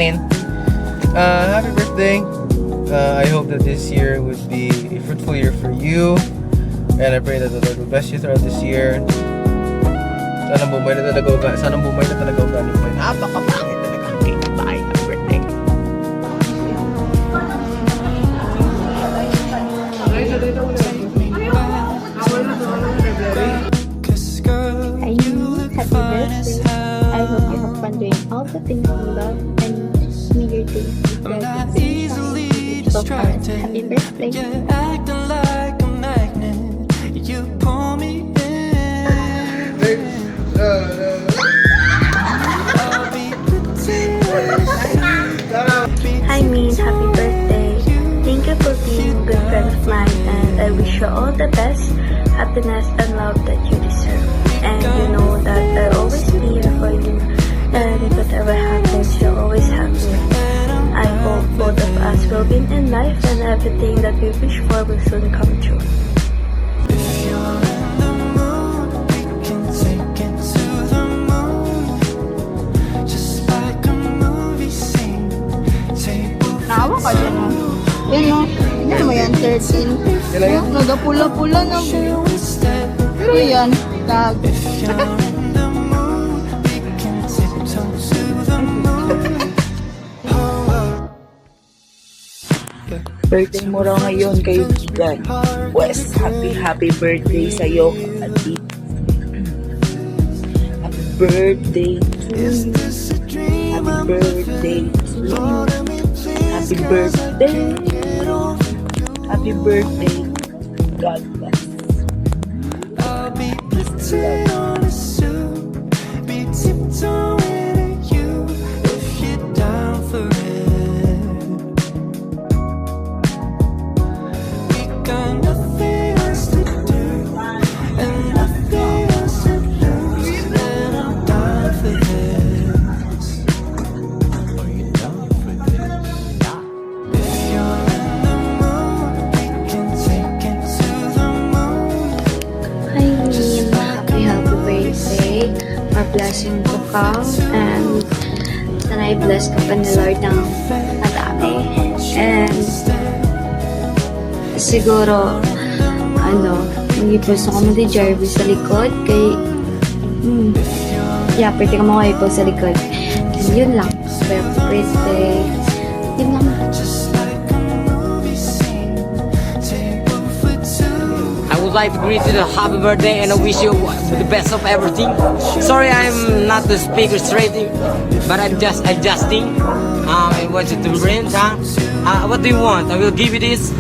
Min. Happy birthday. I hope that this year would be a fruitful year for you. And I pray that the Lord will bless you throughout this year. Sana bumay na talaga uga. Sana bumay na talaga uga. Napakapangit talaga ang cake. Bye. Happy birthday. Hi, happy birthday. I hope you have fun doing all the things you love and may your days be filled with things so far. Happy birthday. Hi, Min, happy birthday. Thank you for being a good friend of mine, and I wish you all the best, happiness, and love that you deserve. And you know that I'll always be here for you, and if whatever happens, you'll always have me. I hope both of us will win in life, and everything that we wish for will soon come true. Naawa ka dyan, ha? Yan, no? Yan mo yan, 13. Kailan yan? Nagapula-pula na. Pero yan, tag. Birthday mo raw ngayon kay Gigan. Wes, happy birthday sa'yo, kapatid. Happy birthday to you. Happy birthday to you. Happy birthday. Happy birthday. God bless. Hi, Min, happy birthday. More blessing to come, and sana i-bless ka pa ni Lord ng madami. And siguro, mag-ipost ako mo di Jarvis sa likod kay pwede ka makaipos sa likod. And yun lang. Happy birthday. Yun lang. I would like to greet you a happy birthday and I wish you the best of everything. Sorry I'm not the speaker straight, but I'm just adjusting. I want you to rent, what do you want? I will give you this,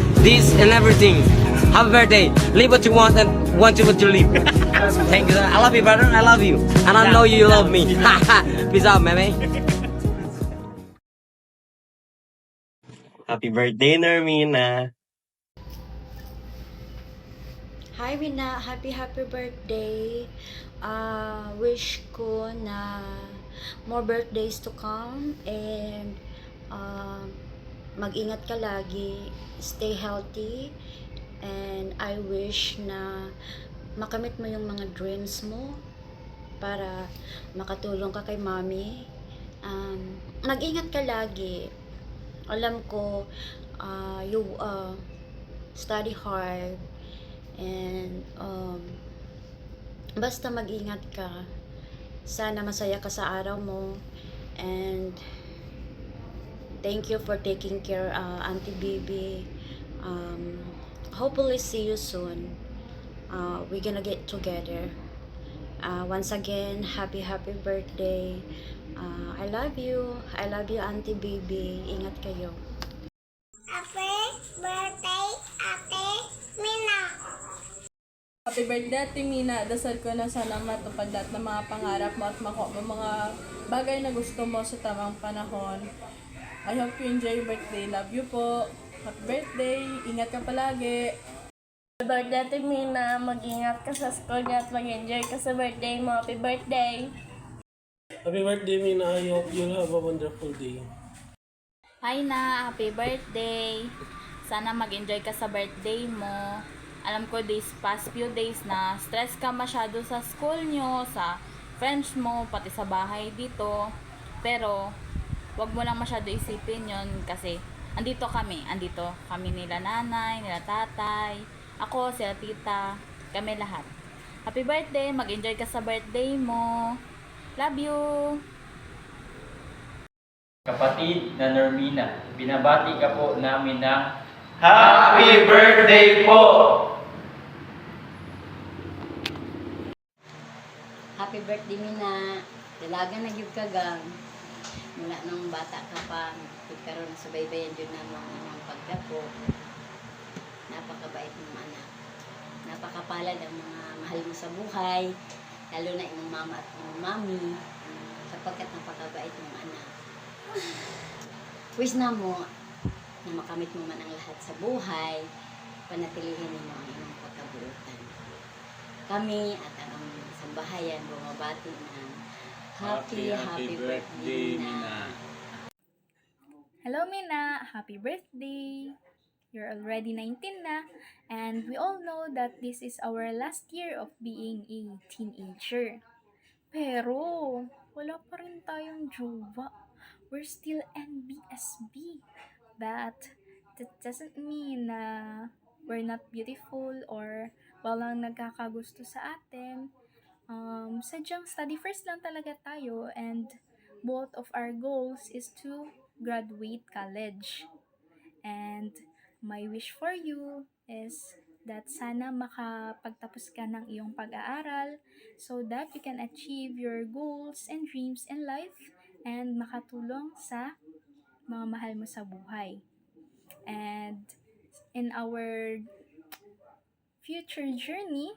and everything. Happy birthday. Live what you want and want you what you live. Thank you. I love you, brother. I love you. And I know you love me. Peace out, man. Happy birthday, Nermina. Hi Rina, happy birthday. Wish ko na more birthdays to come and mag-ingat ka lagi, stay healthy, and I wish na makamit mo yung mga dreams mo para makatulong ka kay mommy. Mag-ingat ka lagi. Alam ko you study hard. And basta mag-ingat ka. Sana masaya ka sa araw mo. And thank you for taking care, Auntie Bibi. Hopefully see you soon. We're gonna get together. Once again, happy birthday. I love you. I love you, Auntie Bibi. Ingat kayo. Happy birthday, Ate Mina. Happy birthday, Ate Mina. Dasal ko na sana matupad lahat ng mga pangarap mo at makuha mo mga bagay na gusto mo sa tamang panahon. I hope you enjoy your birthday. Love you po. Happy birthday. Ingat ka palagi. Happy birthday, Ate Mina. Mag-ingat ka sa school niya at mag-enjoy ka sa birthday mo. Happy birthday. Happy birthday, Mina. I hope you'll have a wonderful day. Hi na, happy birthday. Sana mag-enjoy ka sa birthday mo. Alam ko these past few days na stress ka masyado sa school nyo, sa friends mo, pati sa bahay dito. Pero wag mo lang masyado isipin yon kasi andito kami nila nanay, nila tatay, ako, sila tita, kami lahat. Happy birthday, mag-enjoy ka sa birthday mo. Love you! Kapatid na Normina, binabati ka po namin ng Happy birthday po! Happy birthday, Mina. Dalaga na gyud ka gang. Mula nung bata ka pa, karon subaybayan jud na mga inyong pagkapo. Napakabait mong anak. Napakapalad ang mga mahal mo sa buhay, lalo na imong mama at imong mami, sapagkat napakabait mong anak. Wish na mo na makamit mo man ang lahat sa buhay, panatilihin mo ang imong pagkabuutan. Kami at ang sambahayan bumabati ng happy birthday, Mina. Hello, Mina! Happy birthday! You're already 19 na, and we all know that this is our last year of being a teenager. Pero, wala pa rin tayong jowa. We're still NBSB. But, that doesn't mean na we're not beautiful or walang nagkakagusto sa atin. Sadyang study first lang talaga tayo, and both of our goals is to graduate college. And my wish for you is that sana makapagtapos ka ng iyong pag-aaral so that you can achieve your goals and dreams in life and makatulong sa mga mahal mo sa buhay. And in our future journey,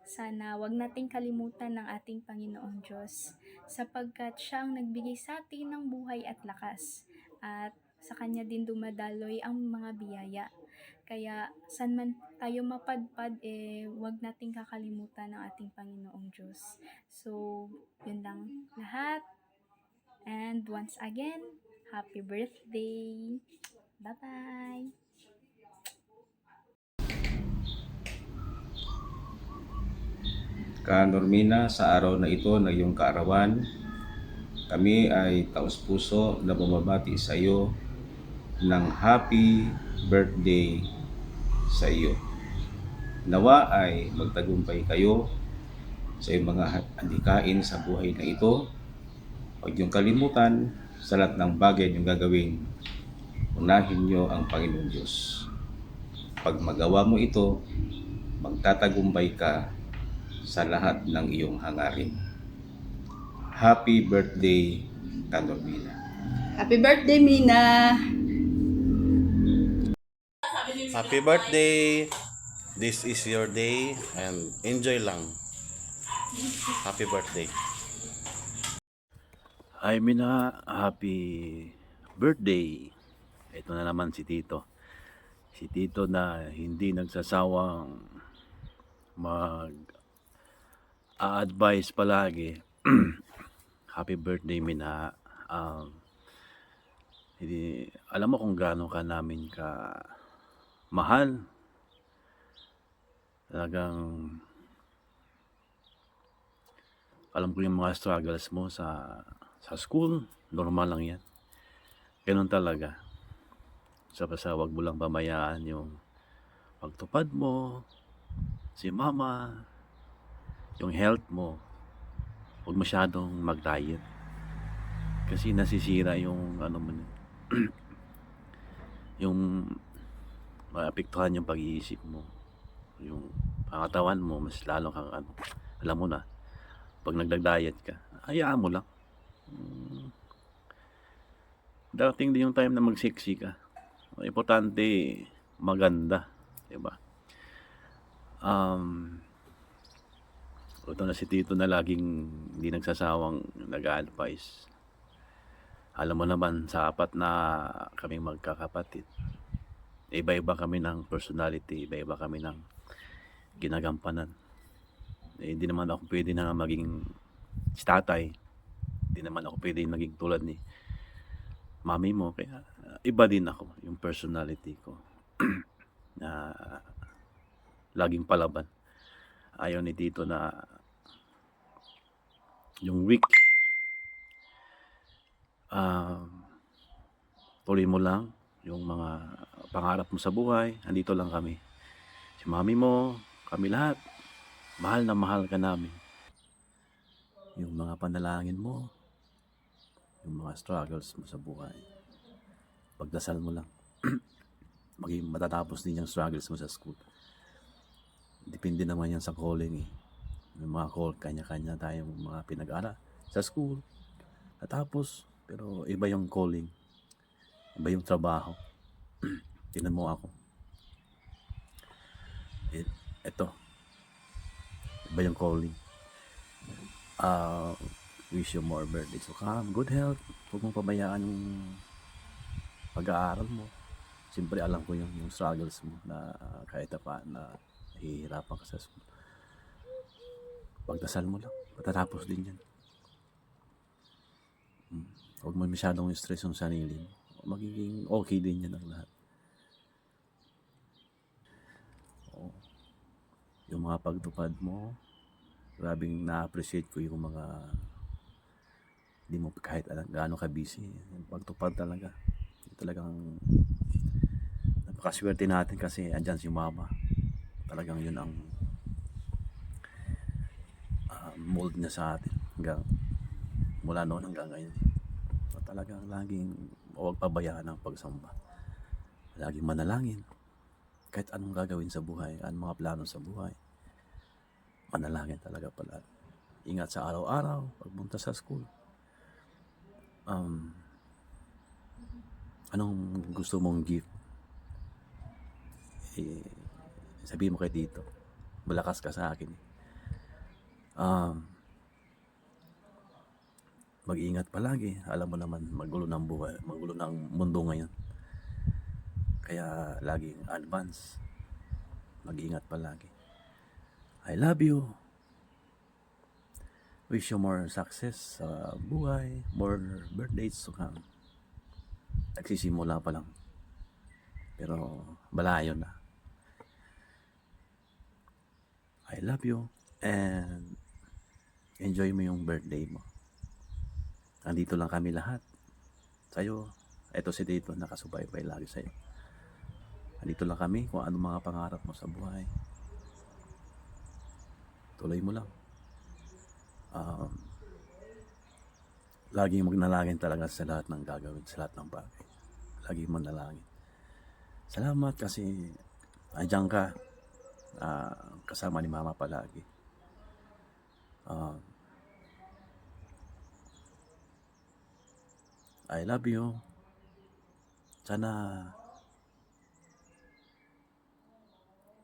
sana wag nating kalimutan ng ating Panginoong Diyos sapagkat siya ang nagbigay sa atin ng buhay at lakas at sa Kanya din dumadaloy ang mga biyaya. Kaya saan man tayo mapadpad, wag nating kakalimutan ng ating Panginoong Diyos. So, yun lang lahat. And once again, happy birthday! Bye-bye! Ka Normina, sa araw na ito na iyong kaarawan, kami ay taos-puso na bumabati sa iyo ng happy birthday sa iyo. Nawa ay magtagumpay kayo sa iyong mga adhikain sa buhay na ito. Huwag niyong kalimutan sa lahat ng bagay niyong gagawin. Unahin niyo ang Panginoon Diyos. Pag magawa mo ito, magtatagumpay ka sa lahat ng iyong hangarin. Happy birthday, Ka Normina. Happy birthday, Mina! Happy birthday! This is your day and enjoy lang. Happy birthday. Hi Mina, happy birthday. Ito na naman si Tito. Si Tito na hindi nagsasawang mag-a-advise palagi. Happy birthday, Mina. Alam mo kung gaano ka namin ka mahal. Talagang alam ko yung mga struggles mo sa school. Normal lang yan. Ganun talaga. Basta wag mo lang pamayaan yung pagtupad mo, si mama, yung health mo. Huwag masyadong mag-diet. Kasi nasisira yung ano mo yung maapektuhan yung pag-iisip mo. Yung pangatawan mo, mas lalo kang ano. Alam mo na, pag nagda-diet ka, hayaan mo lang. Darating din yung time na mag-sexy ka. Importante, maganda. Diba? Ito na si Tito na laging hindi nagsasawang nag-a-advise. Alam mo naman, sa apat na kaming magkakapatid, iba-iba kami ng personality, iba-iba kami ng ginagampanan. Hindi naman ako pwede na maging si tatay. Hindi naman ako pwede maging tulad ni mami mo. Kaya iba din ako, yung personality ko. Na laging palaban. Ayaw ni Tito na yung weak tuloy mo lang yung mga pangarap mo sa buhay. Andito lang kami. Si mami mo, kami lahat. Mahal na mahal ka namin. Yung mga panalangin mo, yung mga struggles mo sa buhay, pagdasal mo lang. Maging matatapos din yung struggles mo sa school. Depende naman yan sa calling eh. May mga call, kanya-kanya tayong mga pinag-ara sa school. Natapos, pero iba yung calling. Iba yung trabaho. Tingnan mo ako. Ito. Iba yung calling. Wish you more birthdays to come. Good health. Huwag mong pabayaan yung pag-aaral mo. Siyempre alam ko yung struggles mo na kahit pa na nahihirapan ka sa school. Pagdasal mo lang. Matatapos din yan. Huwag mo masyadong stress yung sarili mo. Magiging okay din yan ang lahat. Yung mga pagtupad mo, grabing na-appreciate ko yung mga hindi mo kahit gaano ka busy. Yung pagtupad talaga. Yung talagang napakaswerte natin kasi andyan si mama. Talagang yun ang mold niya sa atin hanggang mula noon hanggang ngayon. So, talagang laging huwag pabayaan ang pagsamba. Laging manalangin. Kahit anong gagawin sa buhay, anong mga plano sa buhay, manalangin talaga pala. Ingat sa araw-araw, pagpunta sa school. Anong gusto mong gift? Sabihin mo kay Tito, malakas ka sa akin. Mag-ingat palagi. Alam mo naman, magulo ng buhay, magulo ng mundo ngayon. Kaya laging advance. Mag-ingat palagi. I love you. Wish you more success sa buhay, more birthdays to come. Nagsisimula pa lang. Pero malayo na. I love you and enjoy mo yung birthday mo. Andito lang kami lahat. Sa'yo, eto si Tito, nakasubaybay lagi sa'yo. Andito lang kami kung ano mga pangarap mo sa buhay. Tuloy mo lang. Laging magnalangin talaga sa lahat ng gagawin, sa lahat ng bagay. Laging manalangin. Salamat kasi andyan ka. Kasama ni Mama palagi. I love you. Sana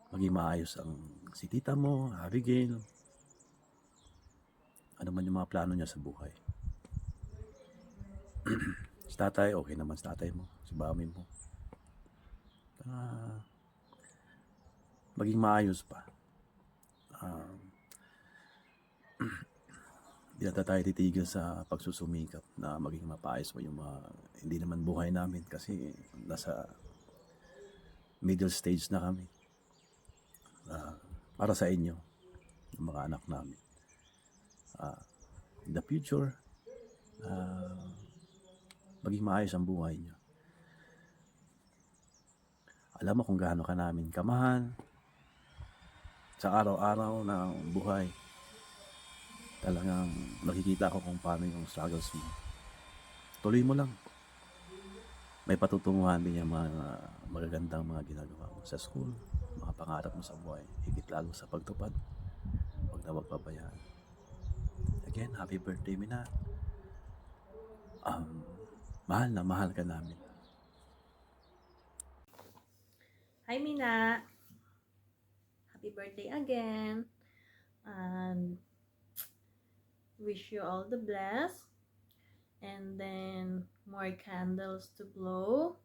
maging maayos ang si tita mo, Abigail. Ano man yung mga plano niya sa buhay. Si tatay, okay naman si tatay mo, si mami mo. Maging maayos pa. Hindi na tayo titigil sa pagsusumikap na maging mapaayos mo yung mga hindi naman buhay namin kasi nasa middle stage na kami. Para sa inyo, yung mga anak namin. In the future, maging maayos ang buhay nyo. Alam mo kung gaano ka namin kamahal sa araw-araw ng buhay. Talagang nakikita ko kung paano yung struggles mo. Tuloy mo lang. May patutunguhan din yung mga magagandang mga ginagawa mo sa school, mga pangarap mo sa buhay, higit lalo sa pagtupad. Huwag na magpabayaan. Again, happy birthday, Mina. Mahal na mahal ka namin. Hi, Mina. Happy birthday again. And wish you all the best. And then more candles to blow.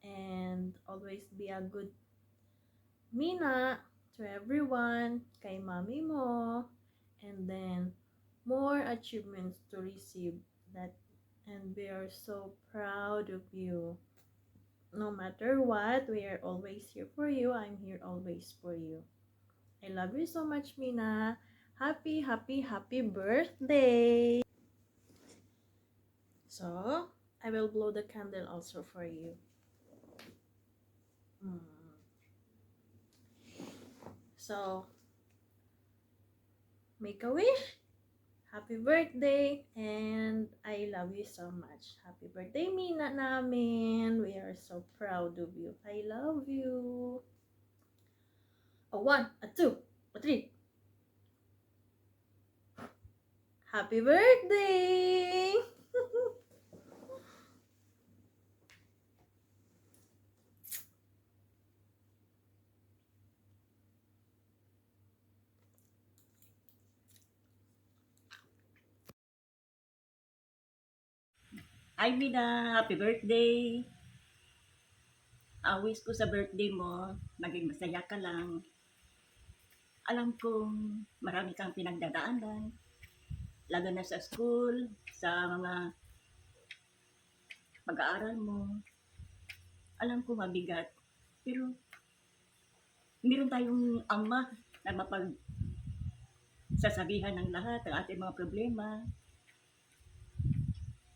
And always be a good Mina to everyone, kay mami mo. And then more achievements to receive that. And we are so proud of you. No matter what, we are always here for you. I'm here always for you. I love you so much, Mina. Happy, happy, happy birthday! So, I will blow the candle also for you. So, make a wish. Happy birthday, and I love you so much. Happy birthday, Mina namin. We are so proud of you. I love you. A 1, a 2, a 3. Happy birthday! Hi, Mina. Happy birthday. Wish ko sa birthday mo, maging masaya ka lang. Alam kong marami kang pinagdadaanan, lalo na sa school, sa mga pag-aaral mo. Alam ko mabigat, pero meron tayong ama na mapagsasabihan ng lahat ng ating mga problema.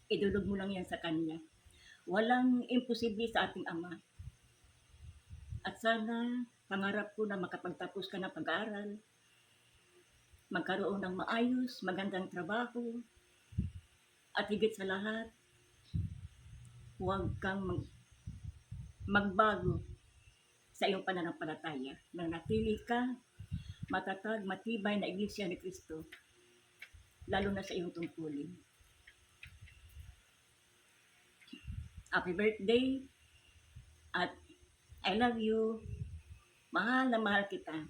Idulog mo lang yan sa kanya. Walang imposible sa ating ama. At sana, pangarap ko na makapagtapos ka ng pag-aaral, magkaroon ng maayos, magandang trabaho, at higit sa lahat, huwag kang magbago sa iyong pananampalataya. Nanatili ka matatag, matibay na Iglesia ni Cristo, lalo na sa iyong tungkulin. Happy birthday, at I love you. Mahal na mahal kita.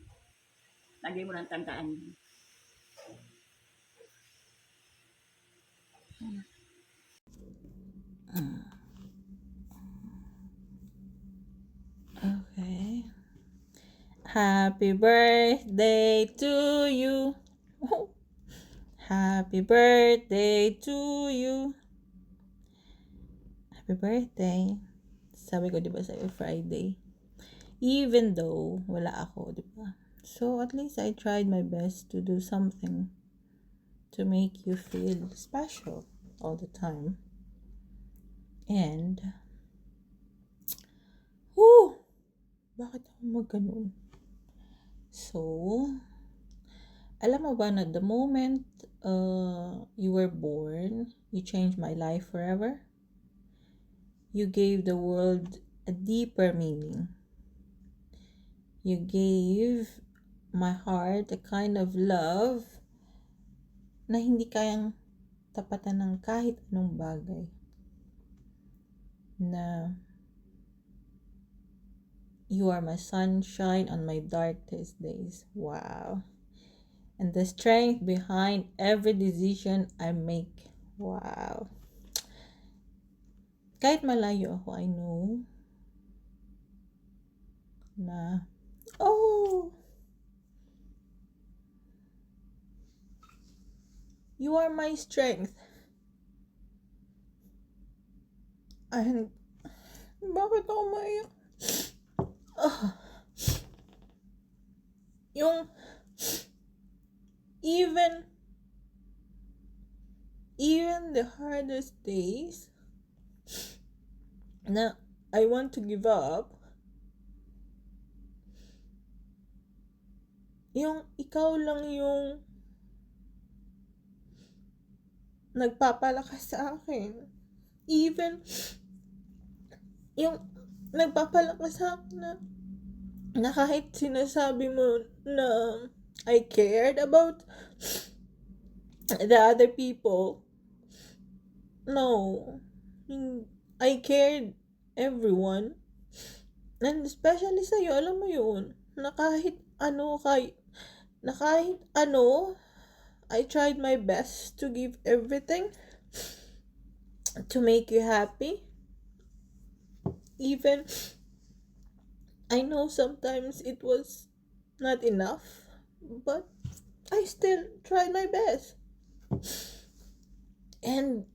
Lagi mo lang tandaan. Okay. Happy birthday to you. Happy birthday to you. Happy birthday. Sabi ko, di ba, sa'yo Friday? Even though wala ako, di ba? So, at least I tried my best to do something to make you feel special all the time. And, bakit ako magganun? So, alam mo ba na the moment you were born, you changed my life forever? You gave the world a deeper meaning. You gave my heart a kind of love na hindi kayang tapatan ng kahit anong bagay. Na you are my sunshine on my darkest days. Wow. And the strength behind every decision I make. Wow. Kahit malayo ako, I know na, you are my strength. And, bakit ako maiyak? Yung, even the hardest days na I want to give up, yung ikaw lang yung nagpapalakas sa akin. Even yung nagpapalakas sa akin na kahit sinasabi mo na I cared about the other people, no, I cared everyone, and especially sa'yo. Alam mo yun, na kahit ano, I tried my best to give everything to make you happy. Even I know sometimes it was not enough, but I still tried my best. And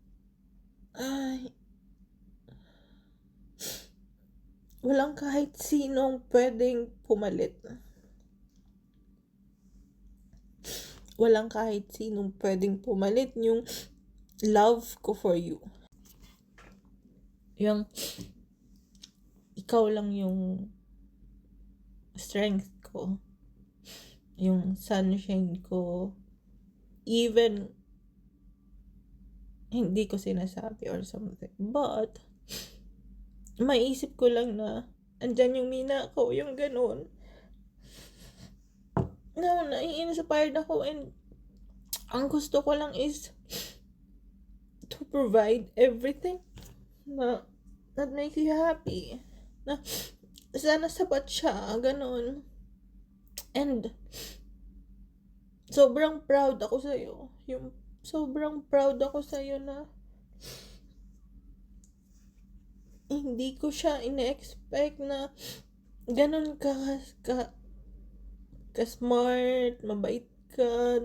walang kahit sinong pwedeng pumalit. Walang kahit sinong pwedeng pumalit yung love ko for you. yung ikaw lang yung strength ko, yung sunshine ko, even hindi ko sinasabi or something, but maisip ko lang na andyan yung Mina ko, yung ganun. No, nai-inspired ako, and ang gusto ko lang is to provide everything na that makes you happy. Na sana sapat siya, ganun. And sobrang proud ako sa'yo. Sobrang proud ako sa'yo na hindi ko siya ine-expect na ganun ka smart, mabait ka,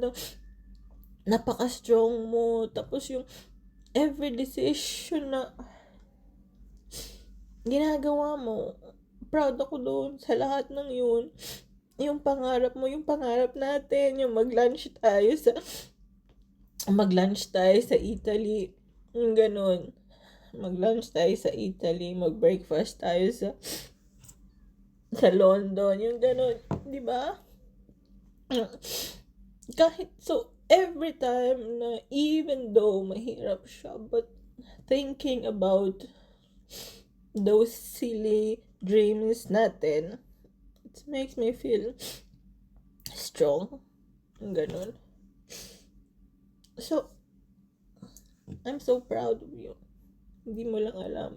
napaka-strong mo, tapos yung every decision na ginagawa mo, proud ako doon sa lahat ng yun. Yung pangarap mo, yung pangarap natin, yung mag-lunch tayo sa Italy, yung ganun. Mag-lunch tayo sa Italy, mag-breakfast tayo sa London, yung ganun, di ba? Kahit so, every time na even though mahirap siya, but thinking about those silly dreams natin, it makes me feel strong, yung ganun. So, I'm so proud of you. Hindi mo lang alam.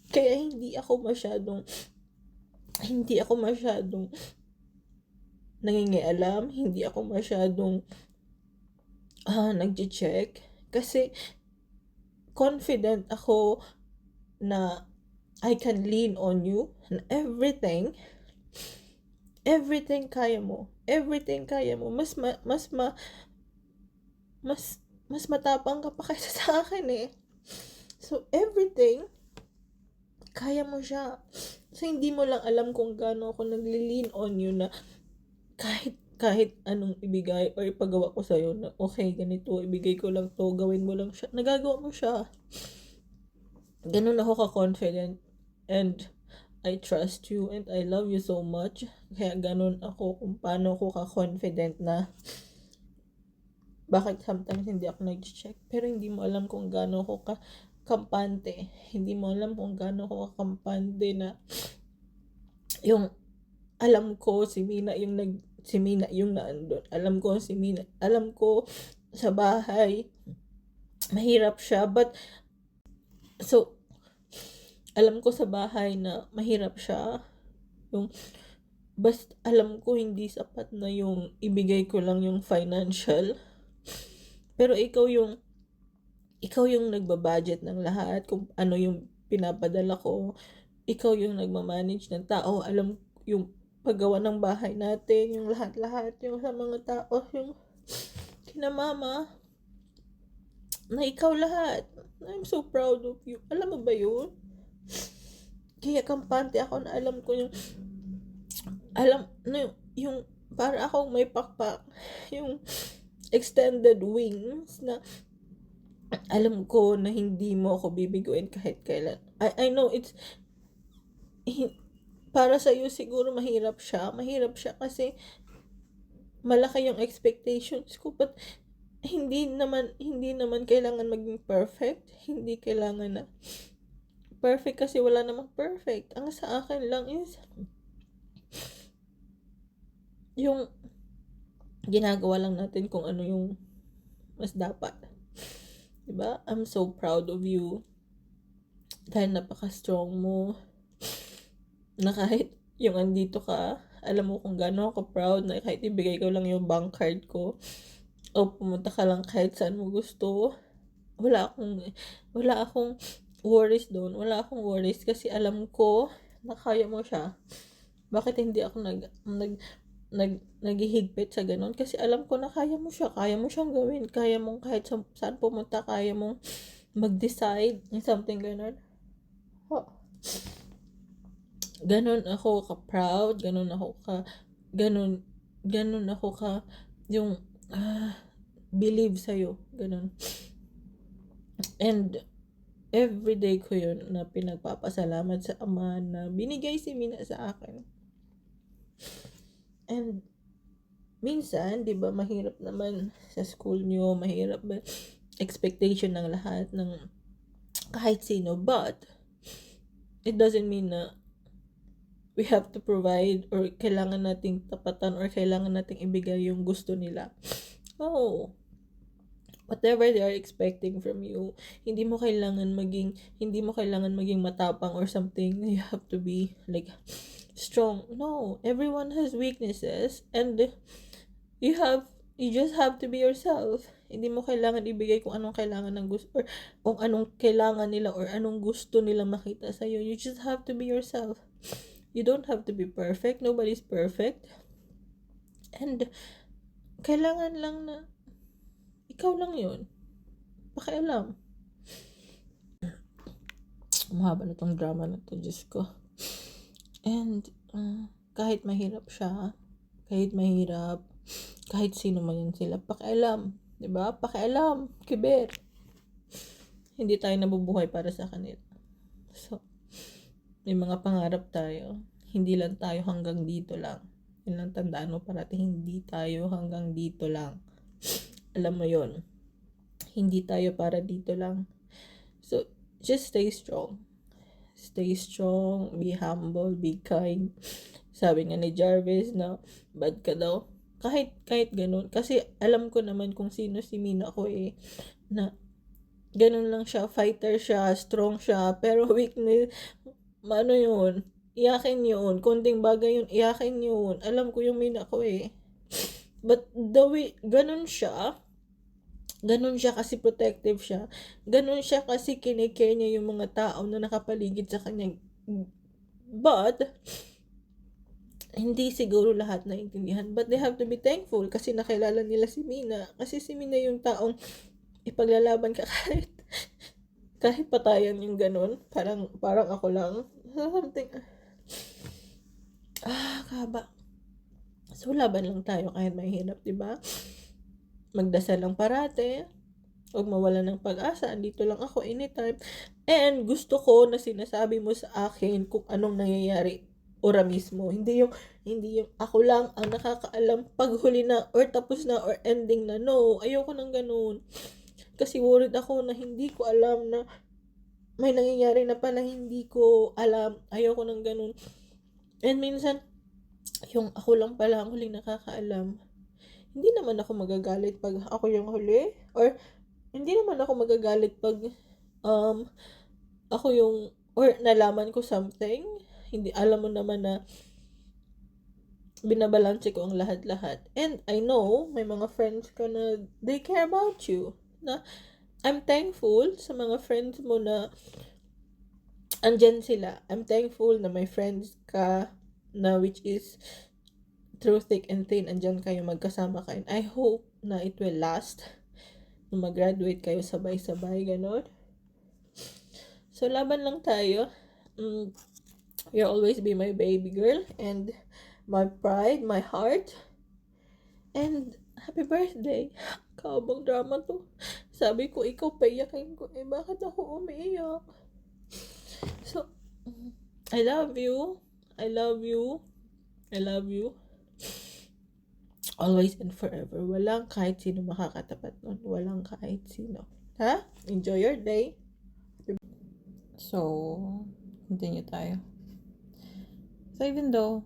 Kaya hindi ako masyadong nangingialam, hindi ako masyadong nagche-check, kasi confident ako na I can lean on you, and everything kaya mo. Everything kaya mo. Mas matapang ka pa kaysa sa akin eh. So, everything, kaya mo siya. So, hindi mo lang alam kung gaano ako nagli-lean on you na kahit anong ibigay or ipagawa ko sa'yo na okay, ganito, ibigay ko lang to, gawin mo lang siya. Nagagawa mo siya. Ganun ako ka-confident. And I trust you and I love you so much. Kaya ganun ako kung paano ako ka-confident na bakit sometimes hindi ako nag-check. Pero hindi mo alam kung gaano ako kampante. Hindi mo alam kung gaano ako kampante na yung alam ko si Mina yung naandun. Alam ko sa bahay mahirap siya, but so alam ko sa bahay na mahirap siya. Yung basta alam ko hindi sapat na yung ibigay ko lang yung financial. Pero ikaw yung nagbabudget ng lahat, kung ano yung pinapadala ko. Ikaw yung nagmamanage ng tao. Alam yung paggawa ng bahay natin, yung lahat-lahat, yung sa mga tao, yung kina mama, na ikaw lahat. I'm so proud of you. Alam mo ba yun? Kaya kampante ako na alam ko yung para akong may pakpak, yung extended wings na alam ko na hindi mo ako bibiguin kahit kailan. I know it's para sa iyo siguro mahirap siya kasi malaki yung expectations ko, but hindi naman kailangan maging perfect. Hindi kailangan na perfect kasi wala namang perfect. Ang sa akin lang is yung ginagawa lang natin kung ano yung mas dapat. Diba? I'm so proud of you. Dahil napaka-strong mo. Na kahit yung andito ka, alam mo kung gaano ako proud na kahit ibigay ko lang yung bank card ko o pumunta ka lang kahit saan mo gusto. Wala akong worries doon. Wala akong worries kasi alam ko na kaya mo siya. Bakit hindi ako naghihigpit sa ganun? Kasi alam ko na kaya mo siya. Kaya mo siyang gawin. Kaya mong kahit saan pumunta, kaya mong mag-decide ng something ganun. Ganun ako ka-proud. Ganun ako ka yung believe sa'yo. Ganun. And everyday ko yun na pinagpapasalamat sa Ama na binigay si Mina sa akin. And minsan, di ba, mahirap naman sa school nyo, mahirap ba expectation ng lahat ng kahit sino, but it doesn't mean na we have to provide or kailangan nating tapatan or kailangan nating ibigay yung gusto nila. Oh, whatever they are expecting from you, hindi mo kailangan maging matapang or something. You have to be like strong. No, everyone has weaknesses, and you just have to be yourself. Hindi mo kailangan ibigay kung anong kailangan ng gusto or kung anong kailangan nila or anong gusto nila makita sa iyo. You just have to be yourself. You don't have to be perfect. Nobody's perfect. And kailangan lang na ikaw lang yun. Pakialam. Mahaba na tong drama na to, Diyos ko. And kahit mahirap siya, kahit sino man yun sila, pakialam. Diba? Pakialam. Kiber. Hindi tayo nabubuhay para sa kanila. So, may mga pangarap tayo. Hindi lang tayo hanggang dito lang. Yun lang tandaan mo parati, hindi tayo hanggang dito lang. Alam mo yon, hindi tayo para dito lang. So, just stay strong. Stay strong, be humble, be kind. Sabi nga ni Jarvis na bad ka daw. Kahit ganun. Kasi alam ko naman kung sino si Mina ko na ganun lang siya, fighter siya, strong siya, pero weakness, yun, iyakin yun, konting bagay yun, iyakin yun. Alam ko yung Mina ko But the way, ganun siya kasi protective siya. Ganun siya kasi kinikare niya yung mga tao na nakapaligid sa kanya. But, hindi siguro lahat naintindihan. But they have to be thankful kasi nakilala nila si Mina. Kasi si Mina yung taong ipaglalaban ka kahit patayan yung ganun. Parang ako lang. Something. Kaba. So, laban lang tayo kahit mahirap, diba? Magdasal lang parate. Huwag mawala ng pag-asa. Andito lang ako anytime. And gusto ko na sinasabi mo sa akin kung anong nangyayari ora mismo. Hindi yung ako lang ang nakakaalam pag huli na or tapos na or ending na. No, ayoko ng ganun. Kasi worried ako na hindi ko alam na may nangyayari na pala hindi ko alam. Ayoko ng ganun. And minsan, yung ako lang pala ang huling nakakaalam. Hindi naman ako magagalit pag ako yung huli. Or, hindi naman ako magagalit pag ako yung, or nalaman ko something. Hindi, alam mo naman na binabalanse ko ang lahat-lahat. And I know, may mga friends ka na they care about you. Na, I'm thankful sa mga friends mo na andyan sila. I'm thankful na may friends ka na which is through thick and thin, andyan kayo, magkasama kayo. I hope na it will last. Na mag-graduate kayo sabay-sabay, ganon. So, laban lang tayo. You'll always be my baby girl and my pride, my heart. And happy birthday. Kaabang drama to. Sabi ko, ikaw paiyakin ko. Bakit ako umiiyak? So, I love you. I love you. I love you. Always and forever. Walang kahit sino makakatapat nun. Walang kahit sino. Ha? Enjoy your day. So, continue tayo. So, even though,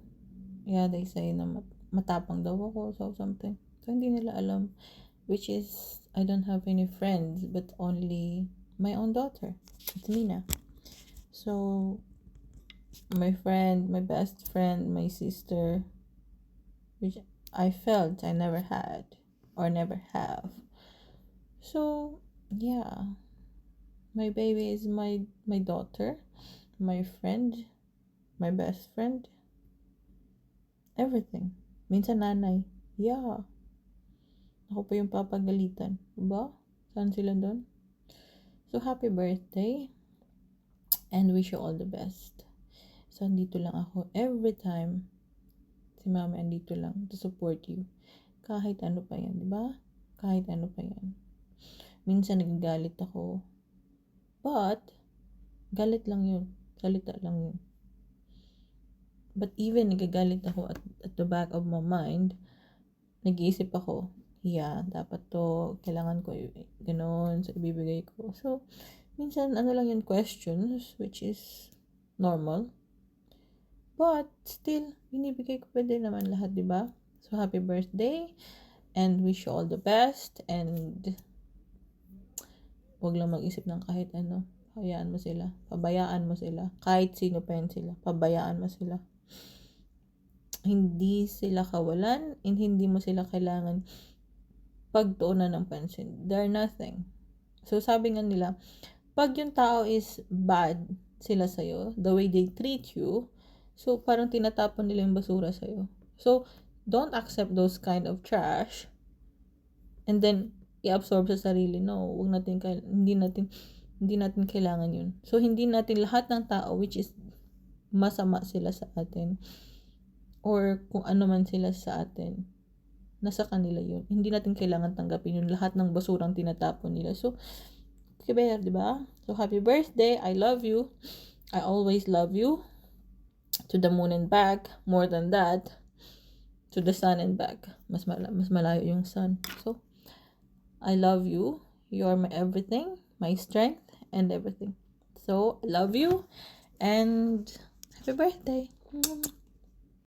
they say na matapang daw ako, so something. So, hindi nila alam, which is, I don't have any friends, but only my own daughter. It's Mina. So, my friend, my best friend, my sister, which I felt I never had or never have. So, yeah. My baby is my daughter, my friend, my best friend, everything. Minsan nanay. Yeah. Ako pa yung papagalitan. Diba? Saan sila doon? So, happy birthday. And wish you all the best. So, andito lang ako every time. Si mama andito lang to support you. Kahit ano pa yan, diba? Kahit ano pa yan. Minsan nagagalit ako. But, galit lang yun. Salita lang yun. But even nagagalit ako at the back of my mind, nag-iisip ako, yeah, dapat to, kailangan ko, gano'n, so ibibigay ko. So, minsan, lang yun, questions, which is normal. But, still, binibigay ko pa din naman lahat, diba? So, happy birthday, and wish you all the best, and huwag lang mag-isip ng kahit ano. Hayaan mo sila. Pabayaan mo sila. Kahit sino pa yan sila. Pabayaan mo sila. Hindi sila kawalan, and hindi mo sila kailangan pagtuunan ng pansin. They're nothing. So, sabi nga nila, pag yung tao is bad sila sa'yo, the way they treat you, so, parang tinatapon nila yung basura sa'yo. So, don't accept those kind of trash, and then, i-absorb sa sarili. No, hindi natin kailangan yun. So, hindi natin lahat ng tao, which is masama sila sa atin, or kung ano man sila sa atin, nasa kanila yun. Hindi natin kailangan tanggapin yung lahat ng basurang tinatapon nila. So, kiber, diba? So, happy birthday. I love you. I always love you. To the moon and back. More than that, to the sun and back. Mas malayo yung sun. So, I love you. You are my everything, my strength, and everything. So, I love you. And happy birthday.